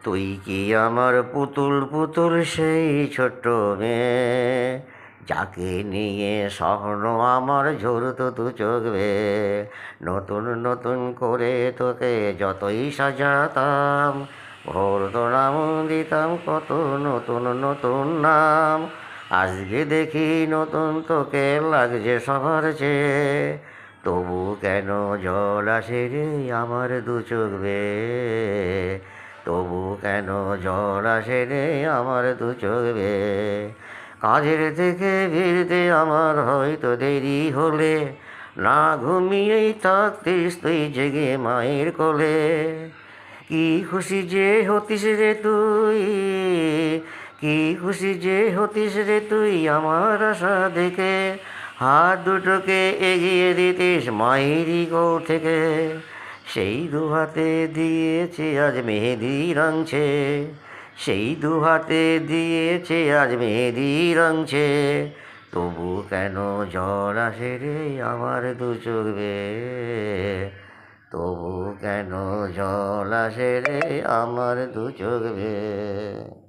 তুই কি আমার পুতুল পুতুল সেই ছোট্ট মেয়ে, যাকে নিয়ে স্বপ্ন আমার ঝরতো দু চোখ বেয়ে। নতুন নতুন করে তোকে যতই সাজাতাম, ভরতো নাম দিতাম কত নতুন নতুন নাম। আজকে দেখি নতুন তোকে লাগছে সবার চেয়ে, তবু কেন জল আসে রে আমার দু চোখ বেয়ে। তবু কেন জল আসে রে আমার দু চোখ বেয়ে। কাজের থেকে ফিরতে আমার হয়তো দেরি হলে, না ঘুমিয়েই থাকতিস তুই জেগে মায়ের কোলে। কি খুশি যে হতিস রে তুই, কি খুশি যে হতিস রে তুই আমার আশা দেখে। হাত দুটোকে এগিয়ে দিতিস মায়েরই কোল থেকে, সেই দু হাতে দিয়েছে আজ মেহেদি রঙছে, সেই দু হাতে দিয়েছে আজ মেহেদি রঙছে। তবু কেন জল আসে রে আমার দু চোখ বেয়ে। তবু কেন জল আসে রে আমার দু চোখ বেয়ে।